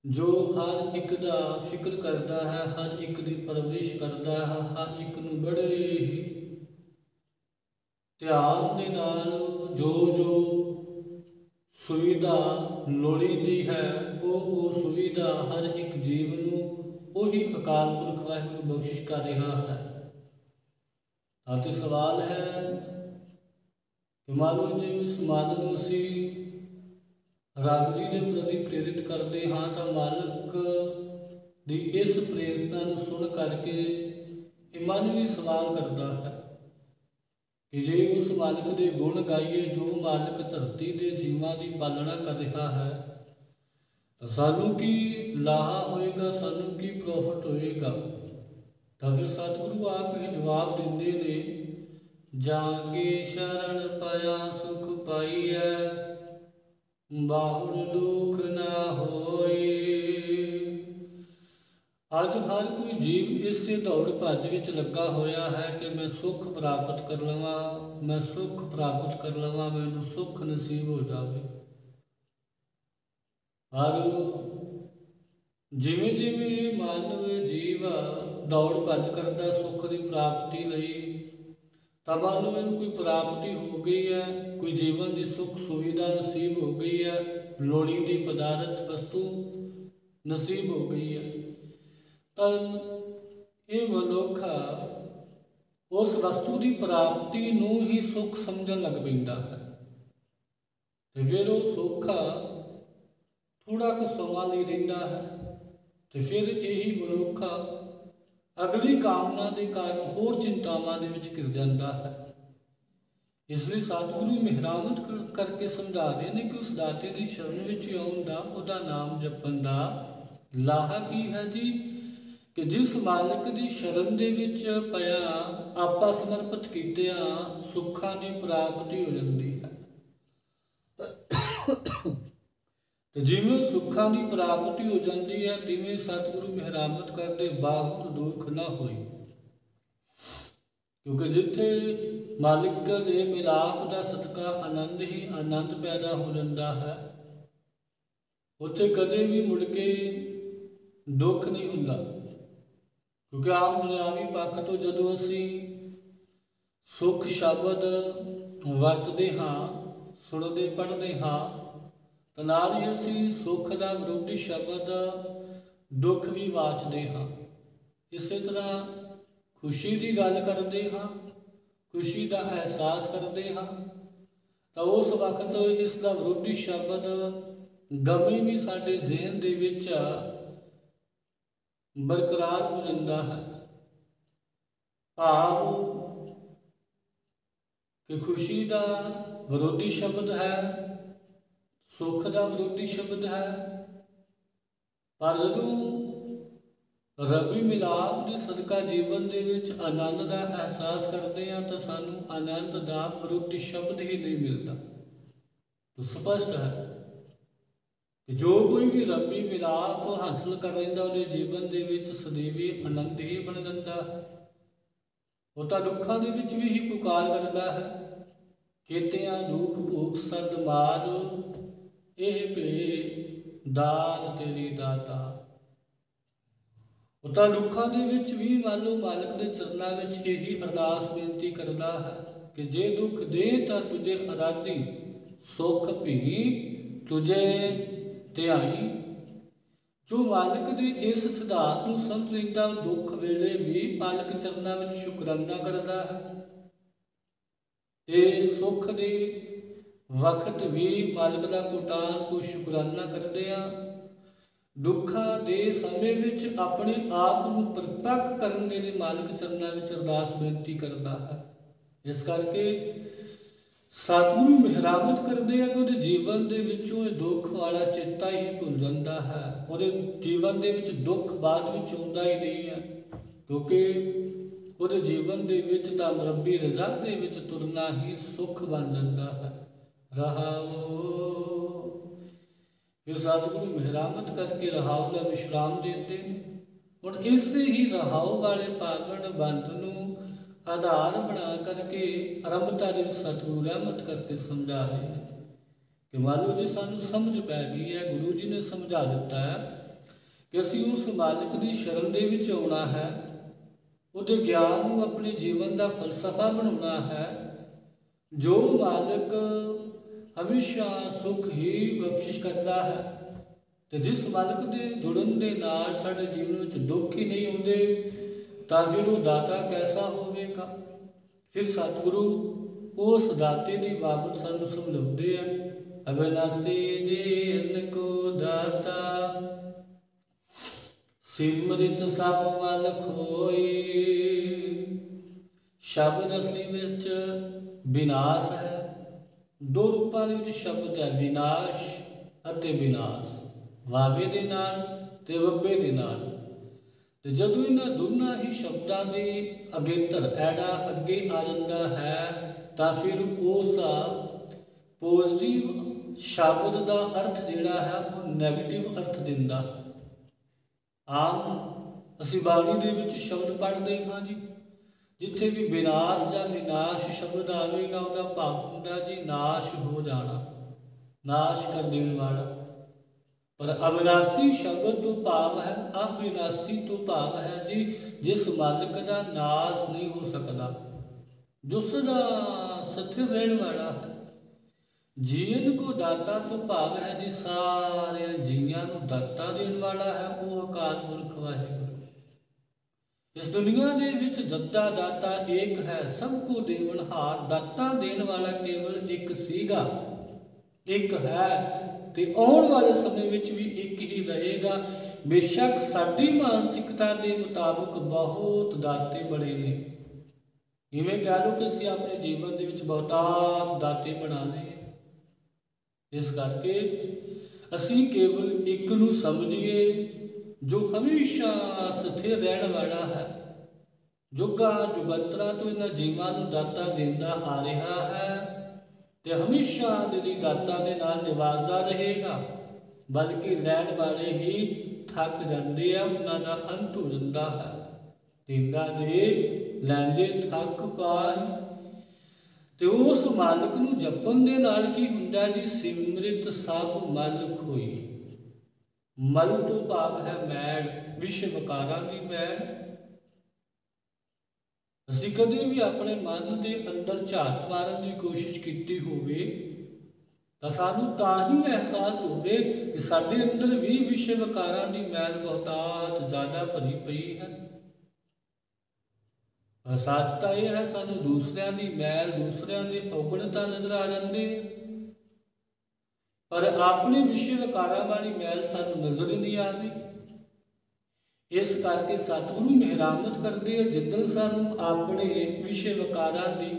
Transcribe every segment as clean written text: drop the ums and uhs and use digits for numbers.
जो हर एक दा फिक्र करता है, हर एक की परवरिश करता है, हर एक नूं बड़े ही ध्यान दे नाल जो जो सुविधा लोड़ींदी है वो सुविधा हर एक जीव नूं ਉਹੀ अकाल पुरख वाहिगुरू बख्शिश कर रहा है। तो सवाल है कि मान लो जी समाज में असी रब जी के प्रति प्रेरित करते हाँ तो मालिक की इस प्रेरना सुन करके मन भी सवाल करता है कि जे उस मालिक के गुण गाइए जो मालिक धरती के जीवों की पालना कर रहा है तो सानू की लाहा होएगा, सानू की प्रॉफिट होएगा। तो फिर सतगुरु आप ही जवाब देंगे ने, जाके शरण पाया सुख पाइए बाहुर दुख ना होए। अज हर कोई जीव इस दौड़ भज विच लगा होया है कि मैं सुख प्राप्त कर लवां, मैं सुख प्राप्त कर लवां, मैनूं सुख नसीब हो जाए। और जिमें जिमें मानव जीव दौड़ भज करता सुख की प्राप्ति लई, तो मान लो इन्हें कोई प्राप्ति हो गई है, कोई जीवन की सुख सुविधा नसीब हो गई है, लोड़ींदी पदार्थ वस्तु नसीब हो गई है, तो ये मनुख उस वस्तु की प्राप्ति नूं ही सुख समझण लग पैंदा है। तो फिर वो सुख थोड़ा कुछ समा नहीं रहिंदा है, तो फिर यही मनुख अगली कामना के कारण होर चिंतावां दे विच घिर जाता है। इसलिए सतगुरु मेहरामत करके समझा रहे हैं कि उस दाते की शरण विच आउण दा, उहदा नाम जपण दा लाहा की है जी, कि जिस मालिक की शरण दे विच पिया आपा समर्पित कीतिया सुखां की प्राप्ति हो जाती है। तो जिमें सुखा की प्राप्ति हो जाती है तिवें सतगुरु मेहरामत करते बाहुर दुख ना होए, क्योंकि जिथे मालिक के मिलाप का सदका आनंद ही आनंद पैदा हो जाता है, उत्थे कदे भी मुड़ के दुख नहीं हुंदा। क्योंकि आम दुनियावी पक्ष तो जदों असी सुख शब्द वरतते हाँ, सुनते पढ़ते हाँ, तो नाल ही असी सुख का विरोधी शब्द दुख भी वाचते हाँ। इस तरह खुशी की गल करते हाँ, खुशी का एहसास करते हाँ, तो उस वक्त इसका विरोधी शब्द गमी भी साडे ज़हन दे विच बरकरार हो जाता है। भाव कि खुशी का विरोधी शब्द है, सुख का विरोधी शब्द है, पर जदों रबी मिलाप के सदका जीवन के विच आनंद का एहसास करते हैं तो सानू आनंद का विरोधी शब्द ही नहीं मिलता। तो स्पष्ट है कि जो कोई भी रबी मिलाप हासिल कर लेंदा उहदे जीवन के विच सदैवी आनंद ही बन जाता है। वो तो दुखों के विच भी ही पुकार करता है, केतिया दुख भूख सद मार एह पे दात तेरी दाता। उता दुखों के विच भी मान लो मालिक के चरणों में यही अरदास बेनती करता है कि जे दुख दे तो तुझे आराधी, सुख भी तुझे ध्याई। जो मालिक के इस सिद्धांत को समझ लेंदा दुख वेले भी मालिक चरणों में शुकराना करता है, ते सुख दे वक्त भी मालिक का कोटान को शुकराना करते हैं। दुखा दे समय विच अपने आप को परिपक्व करने के लिए मालिक चरणों में अरदास बेनती करता है। इस करके सतगुरु मेहरामत करते हैं कि उसके जीवन के विचों दुख वाला चेता ही भुल जाता है, उसके जीवन के विच दुख बाद विच आउंदा ही नहीं है, क्योंकि उसके जीवन के विच तां रब्बी रज़ा दे विच तुरना ही सुख बन जाता है। रहाओ फिर सतगुरु मेहरामत करके रहाओ का विश्राम देते हैं। और इससे ही रहाओ वाले पावन बंध नूं आधार बना करके आरंभता के सतगुरु रहमत करके समझा रहे हैं कि मान लो जी सानू समझ पै गई है, गुरु जी ने समझा दिता है ਕਿ ਅਸੀਂ ਉਸ ਮਾਲਕ ਦੀ ਸ਼ਰਨ ਦੇ ਵਿੱਚ ਆਉਣਾ ਹੈ, ਉਹਦੇ ਗਿਆਨ ਨੂੰ ਆਪਣੇ ਜੀਵਨ ਦਾ ਫਲਸਫਾ ਬਣਾਉਣਾ ਹੈ। ਜੋ ਮਾਲਕ ਹਮੇਸ਼ਾ ਸੁੱਖ ਹੀ ਬਖਸ਼ਿਸ਼ ਕਰਦਾ ਹੈ, ਤੇ ਜਿਸ ਮਾਲਕ ਦੇ ਜੁੜਨ ਦੇ ਨਾਲ ਸਾਡੇ ਜੀਵਨ ਵਿੱਚ ਦੁੱਖ ਹੀ ਨਹੀਂ ਆਉਂਦੇ, ਤਾਂ ਫਿਰ ਉਹ ਦਾਤਾ ਕੈਸਾ ਹੋਵੇਗਾ। ਫਿਰ ਸਤਿਗੁਰੂ ਉਸ ਦਾਤੇ ਦੀ ਬਾਬਤ ਸਾਨੂੰ ਸਮਝਾਉਂਦੇ ਆ, ਅਬਿਨਾਸੀ ਦੇਨ ਕੋ ਦਾਤਾ ਸਿਮਰਿਤ ਸਭ ਮਨ ਖੋਈ। ਸ਼ਬਦ ਅਸਲੀ ਵਿੱਚ ਵਿਨਾਸ਼ ਹੈ। ਦੋ ਰੂਪਾਂ ਦੇ ਵਿੱਚ ਸ਼ਬਦ ਹੈ, ਵਿਨਾਸ਼ ਅਤੇ ਵਿਨਾਸ਼, ਵਾਵੇ ਦੇ ਨਾਲ ਤੇ ਵੱਬੇ ਦੇ ਨਾਲ। ਤੇ ਜਦੋਂ ਇਹਨਾਂ ਦੋਨਾਂ ਹੀ ਸ਼ਬਦਾਂ ਦੀ ਅਗੇਤਰ ਐੜਾ ਅੱਗੇ ਆ ਜਾਂਦਾ ਹੈ, ਤਾਂ ਫਿਰ ਉਸ ਪੋਜ਼ਿਟਿਵ ਸ਼ਬਦ ਦਾ ਅਰਥ ਜਿਹੜਾ ਹੈ ਉਹ ਨੈਗੇਟਿਵ ਅਰਥ ਦਿੰਦਾ। ਆਮ ਅਸੀਂ ਬਾਣੀ ਦੇ ਵਿੱਚ ਸ਼ਬਦ ਪੜ੍ਹਦੇ ਹਾਂ ਜੀ, ਜਿੱਥੇ ਵੀ ਵਿਨਾਸ਼ ਜਾਂ ਵਿਨਾਸ਼ ਸ਼ਬਦ ਆਵੇਗਾ ਉਹਦਾ ਭਾਵ ਹੁੰਦਾ ਜੀ ਨਾਸ਼ ਹੋ ਜਾਣਾ, ਨਾਸ਼ ਕਰ ਦੇਣ ਵਾਲਾ। ਪਰ ਅਵਿਨਾਸ਼ੀ ਸ਼ਬਦ ਤੋਂ ਭਾਵ ਹੈ, ਅਵਿਨਾਸ਼ੀ ਤੋਂ ਭਾਵ ਹੈ ਜੀ ਜਿਸ ਮਾਲਕ ਦਾ ਨਾਸ਼ ਨਹੀਂ ਹੋ ਸਕਦਾ, ਜਿਸ ਦਾ ਸਥਿਰ ਰਹਿਣ ਵਾਲਾ ਹੈ। ਜੀਵਨ ਕੋ ਦਾਤਾ ਤੋਂ ਭਾਵ ਹੈ ਜੀ ਸਾਰੇ ਜੀਵਾਂ ਨੂੰ ਦਾਤਾ ਦੇਣ ਵਾਲਾ ਹੈ, ਉਹ ਅਕਾਲ ਪੁਰਖ ਵਾਹਿਗੁਰੂ। ਇਸ ਦੁਨੀਆ ਦੇ ਵਿੱਚ ਦਾਤਾ ਏਕ ਹੈ, ਸਭ ਕੋ ਦੇਵਨਹਾਰ। ਦਾਤਾ ਦੇਣ ਵਾਲਾ ਕੇਵਲ ਇੱਕ ਸੀਗਾ, ਇੱਕ ਹੈ, ਤੇ ਆਉਣ ਵਾਲੇ ਸਮੇਂ ਵਿੱਚ ਵੀ ਇੱਕ ਹੀ ਰਹੇਗਾ। ਬੇਸ਼ੱਕ ਸਾਡੀ ਮਾਨਸਿਕਤਾ ਦੇ ਮੁਤਾਬਕ ਬਹੁਤ ਦਾਤੇ ਬਣੇ ਨੇ, ਇਵੇਂ ਕਹਿ ਲਓ ਕਿ ਅਸੀਂ ਆਪਣੇ ਜੀਵਨ ਦੇ ਵਿੱਚ ਬਹੁਤਾਤ ਦਾਤੇ ਬਣਾ ਲਏ। ਇਸ ਕਰਕੇ ਅਸੀਂ ਕੇਵਲ ਇੱਕ ਨੂੰ ਸਮਝੀਏ ਜੋ ਹਮੇਸ਼ਾ ਸਥਿਰ ਰਹਿਣ ਵਾਲਾ ਹੈ, ਜੁਗਾਂ ਜੁਗੰਤਰਾਂ ਤੋਂ ਇਹਨਾਂ ਜੀਵਾਂ ਨੂੰ ਦਾਤਾ ਦਿੰਦਾ ਆ ਰਿਹਾ ਹੈ, ਤੇ ਹਮੇਸ਼ਾ ਦੇ ਲਈ ਦਾਤਾ ਦੇ ਨਾਲ ਨਿਵਾਸਦਾ ਰਹੇਗਾ। ਬਲਕਿ ਲੈਣ ਵਾਲੇ ਹੀ ਥੱਕ ਜਾਂਦੇ ਆ, ਉਹਨਾਂ ਦਾ ਅੰਤ ਹੋ ਜਾਂਦਾ ਹੈ। ਦਿੰਦਾ ਦੇ ਲੈਂਦੇ ਥੱਕ ਪਾਏ। ਤੇ ਉਸ ਮਾਲਕ ਨੂੰ ਜਪਣ ਦੇ ਨਾਲ ਕੀ ਹੁੰਦਾ ਜੀ, ਸਿਮਰਿਤ ਸਭ ਮਲ ਖੋਈ। ਮਲ ਤੋਂ ਭਾਵ ਹੈ ਮੈਲ, ਵਿਸ਼ੇ ਵਿਕਾਰਾਂ ਦੀ ਮੈਲ। ਅਸੀਂ ਕਦੇ ਵੀ ਆਪਣੇ ਮਨ ਦੇ ਅੰਦਰ ਝਾਤ ਮਾਰਨ ਦੀ ਕੋਸ਼ਿਸ਼ ਕੀਤੀ ਹੋਵੇ ਤਾਂ ਸਾਨੂੰ ਤਾਂ ਹੀ ਅਹਿਸਾਸ ਹੋਵੇ ਕਿ ਸਾਡੇ ਅੰਦਰ ਵੀ ਵਿਸ਼ੇ ਵਿਕਾਰਾਂ ਦੀ ਮੈਲ ਬਹੁਤਾਤ ਜ਼ਿਆਦਾ ਭਰੀ ਪਈ ਹੈ। ਸੱਚ ਤਾਂ ਇਹ ਹੈ, ਸਾਨੂੰ ਦੂਸਰਿਆਂ ਦੀ ਮੈਲ, ਦੂਸਰਿਆਂ ਦੀ ਔਗਣਤਾ ਨਜ਼ਰ ਆ ਜਾਂਦੀ ਹੈ, ਪਰ ਆਪਣੇ ਵਿਸ਼ੇ ਵਿਕਾਰਾਂ ਵਾਲੀ ਮੈਲ ਸਾਨੂੰ ਨਜ਼ਰ ਹੀ ਨਹੀਂ ਆਉਂਦੀ। ਇਸ ਕਰਕੇ ਸਤਿਗੁਰੂ ਮਿਹਰਾਮਤ ਕਰਦੇ ਆ, ਜਿੱਦਣ ਸਾਨੂੰ ਆਪਣੇ ਵਿਸ਼ੇ ਵਿਕਾਰਾਂ ਦੀ,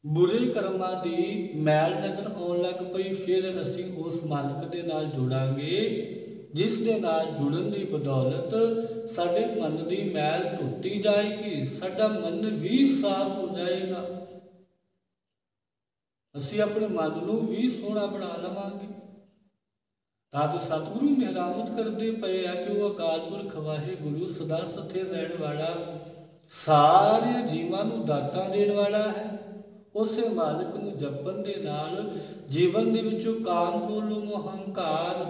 ਬੁਰੇ ਕਰਮਾਂ ਦੀ ਮੈਲ ਨਜ਼ਰ ਆਉਣ ਲੱਗ ਪਈ, ਫਿਰ ਅਸੀਂ ਉਸ ਮਾਲਕ ਦੇ ਨਾਲ ਜੁੜਾਂਗੇ, ਜਿਸ ਦੇ ਨਾਲ ਜੁੜਨ ਦੀ ਬਦੌਲਤ ਸਾਡੇ ਮਨ ਦੀ ਮੈਲ ਧੁੱਤੀ ਜਾਏਗੀ, ਸਾਡਾ ਮਨ ਵੀ ਸਾਫ਼ ਹੋ ਜਾਏਗਾ, ਅਸੀਂ ਆਪਣੇ ਮਨ ਨੂੰ ਵੀ ਸੋਹਣਾ ਬਣਾ ਲਵਾਂਗੇ। ਤਾਂ ਸਤਿਗੁਰੂ ਮਿਹਰਾਮਤ ਕਰਦੇ ਪਏ ਆ ਕਿ ਉਹ ਅਕਾਲ ਪੁਰਖ ਵਾਹਿਗੁਰੂ ਸਦਾ ਸਥਿਰ ਰਹਿਣ ਵਾਲਾ, ਸਾਰੇ ਜੀਵਾਂ ਨੂੰ ਦਾਤਾ ਦੇਣ ਵਾਲਾ ਹੈ। ਉਸੇ ਮਾਲਕ ਨੂੰ ਜਪਣ ਦੇ ਨਾਲ ਜੀਵਨ ਦੇ ਵਿੱਚੋਂ ਕਾਮ, ਕ੍ਰੋਧ, ਮੋਹ, ਹੰਕਾਰ,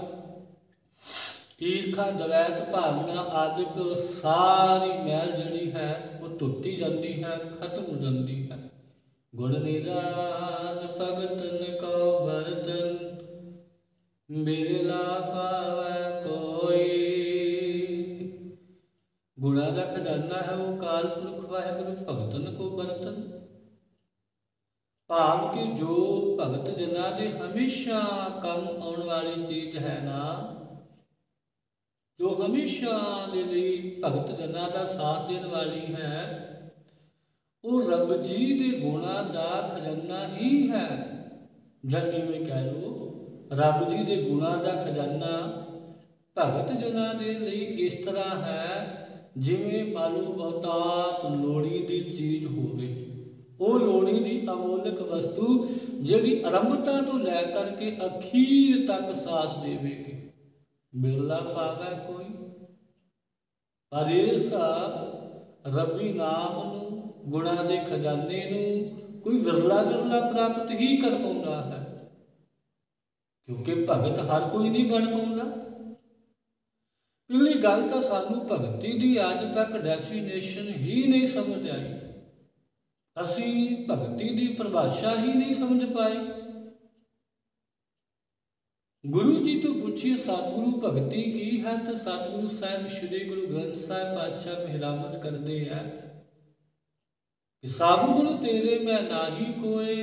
ਈਰਖਾ, ਦਵੈਤ ਭਾਵਨਾ ਆਦਿਕ ਸਾਰੀ ਮੈਲ ਜਿਹੜੀ ਹੈ ਉਹ ਧੁੱਤੀ ਜਾਂਦੀ ਹੈ, ਖਤਮ ਹੋ ਜਾਂਦੀ ਹੈ। ਗੁਣ ਨਿਦਾਨ ਭਗਤਨ ਕੋ ਬਰਤਨ, ਬਿਰਲਾ ਪਾਵੈ ਕੋਈ। ਗੁਣਾਂ ਦਾ ਖਜ਼ਾਨਾ ਹੈ ਉਹ ਅਕਾਲ ਪੁਰਖ ਵਾਹਿਗੁਰੂ, ਭਗਤਨ ਕੋ ਬਰਤਨ, ਭਾਵ ਕਿ ਜੋ ਭਗਤ ਜਨਾਂ ਦੇ ਹਮੇਸ਼ਾ ਕੰਮ ਆਉਣ ਵਾਲੀ ਚੀਜ਼ ਹੈ ਨਾ, ਜੋ ਹਮੇਸ਼ਾ ਦੇ ਲਈ ਭਗਤ ਜਨਾਂ ਦਾ ਸਾਥ ਦੇਣ ਵਾਲੀ ਹੈ, ਉਹ ਰੱਬ ਜੀ ਦੇ ਗੁਣਾਂ ਦਾ ਖਜ਼ਾਨਾ ਹੀ ਹੈ। ਜਾਂ ਕਿਵੇਂ ਕਹਿ ਲਓ, ਰੱਬ ਜੀ ਦੇ ਗੁਣਾਂ ਦਾ ਖਜ਼ਾਨਾ ਭਗਤ ਜਨਾਂ ਦੇ ਲਈ ਇਸ ਤਰ੍ਹਾਂ ਹੈ ਜਿਵੇਂ ਮੰਨ ਲਓ ਬਹੁਤਾਤ ਲੋੜੀ ਦੀ ਚੀਜ਼ ਹੋਵੇ, ਉਹ ਲੋੜੀ ਦੀ ਅਮੋਲਕ ਵਸਤੂ ਜਿਹੜੀ ਆਰੰਭਤਾ ਤੋਂ ਲੈ ਕਰਕੇ ਅਖੀਰ ਤੱਕ ਸਾਥ ਦੇਵੇਗੀ, ਬਿਰਲਾ ਪਾਵੈ ਕੋਈ। ਪਰ ਇਸ ਰੱਬੀ ਨਾਮ ਨੂੰ, ਗੁਣਾਂ ਦੇ ਖਜ਼ਾਨੇ ਨੂੰ ਕੋਈ ਵਿਰਲਾ ਪ੍ਰਾਪਤ ਹੀ ਕਰ ਪਾਉਂਦਾ ਹੈ, ਕਿਉਂਕਿ ਭਗਤ ਹਰ ਕੋਈ ਨਹੀਂ ਬਣ ਪਾਉਂਦਾ। ਪਹਿਲੀ ਗੱਲ ਤਾਂ ਸਾਨੂੰ ਭਗਤੀ ਦੀ ਅੱਜ ਤੱਕ ਡੈਫੀਨੇਸ਼ਨ ਹੀ ਨਹੀਂ ਸਮਝ ਆਈ। ਅਸੀਂ ਭਗਤੀ ਦੀ ਪਰਿਭਾਸ਼ਾ ਹੀ ਨਹੀਂ ਸਮਝ ਪਾਏ। ਗੁਰੂ ਜੀ ਤੋਂ ਪੁੱਛੀਏ ਸਤਿਗੁਰੂ ਭਗਤੀ ਕੀ ਹੈ, ਤਾਂ ਸਤਿਗੁਰੂ ਸਾਹਿਬ ਸ੍ਰੀ ਗੁਰੂ ਗ੍ਰੰਥ ਸਾਹਿਬ ਪਾਤਸ਼ਾਹ ਮਿਹਰਾਮਤ ਕਰਦੇ ਹੈ ਕਿ ਸਭ ਗੁਣ ਤੇਰੇ ਮੈਂ ਨਾਹੀ ਕੋਏ,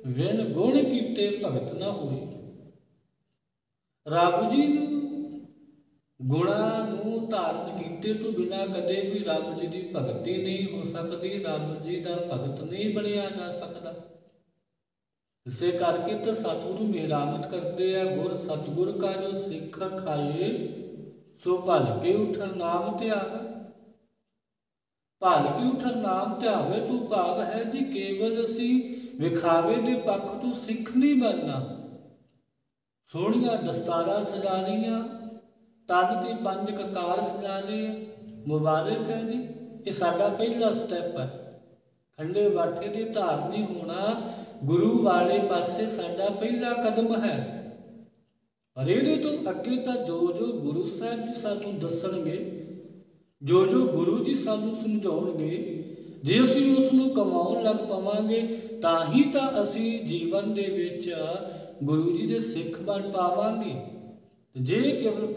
ਵਿਣ ਗੁਣ ਕੀਤੇ ਭਗਤ ਨਾ ਹੋਏ। ਰੱਬ ਜੀ ਨੂੰ ਗੁਣਾਂ ਨੂੰ ਧਾਰਨ ਕੀਤੇ ਤੋਂ ਬਿਨਾਂ ਕਦੇ ਵੀ ਰੱਬ ਜੀ ਦੀ ਭਗਤੀ ਨਹੀਂ ਹੋ ਸਕਦੀ, ਰੱਬ ਜੀ ਦਾ ਭਗਤ ਨਹੀਂ ਬਣਿਆ ਜਾ ਸਕਦਾ। ਇਸੇ ਕਰਕੇ ਤਾਂ ਸਤਿਗੁਰੂ ਮਿਹਰਾਮਤ ਕਰਦੇ ਆ, ਗੁਰ ਸਤਿਗੁਰ ਕਾ ਜੋ ਸਿੱਖ ਖਾਏ, ਸੋ ਭਲ ਕੇ ਉਠਨ ਨਾਮ ਧਿਆਵੇ। ਭਲ ਕੇ ਉਠਨ ਨਾਮ ਧਿਆਵੇ ਤੋਂ ਭਾਵ ਹੈ ਜੀ ਕੇਵਲ ਅਸੀਂ ਵਿਖਾਵੇ ਦੇ ਪੱਖ ਤੋਂ ਸਿੱਖ ਨਹੀਂ ਬਣਨਾ। ਸੋਹਣੀਆਂ ਦਸਤਾਰਾਂ ਸਜਾ ਲਈਆਂ, ਤਨ ਦੀ 5 ਕਕਾਰ ਸਜਾ ਲਏ, ਮੁਬਾਰਕ ਹੈ ਜੀ, ਇਹ ਸਾਡਾ ਪਹਿਲਾ ਸਟੈਪ ਹੈ। ਖੰਡੇ ਬਾਠੇ ਦੀ ਧਾਰਨੀ ਹੋਣਾ ਗੁਰੂ ਵਾਲੇ ਪਾਸੇ ਸਾਡਾ ਪਹਿਲਾ ਕਦਮ ਹੈ। ਪਰ ਇਹਦੇ ਤੋਂ ਅੱਗੇ ਤਾਂ ਜੋ ਗੁਰੂ ਸਾਹਿਬ ਜੀ ਸਾਨੂੰ ਦੱਸਣਗੇ, ਜੋ ਗੁਰੂ ਜੀ ਸਾਨੂੰ ਸਮਝਾਉਣਗੇ, ਜੇ ਅਸੀਂ ਉਸ ਨੂੰ ਕਮਾਉਣ ਲੱਗ ਪਵਾਂਗੇ ਤਾਂ ਹੀ ਤਾਂ ਅਸੀਂ ਜੀਵਨ ਦੇ ਵਿੱਚ ਗੁਰੂ ਜੀ ਦੇ ਸਿੱਖ ਬਣ ਪਾਵਾਂਗੇ। ਜੇ ਕੇਵਲ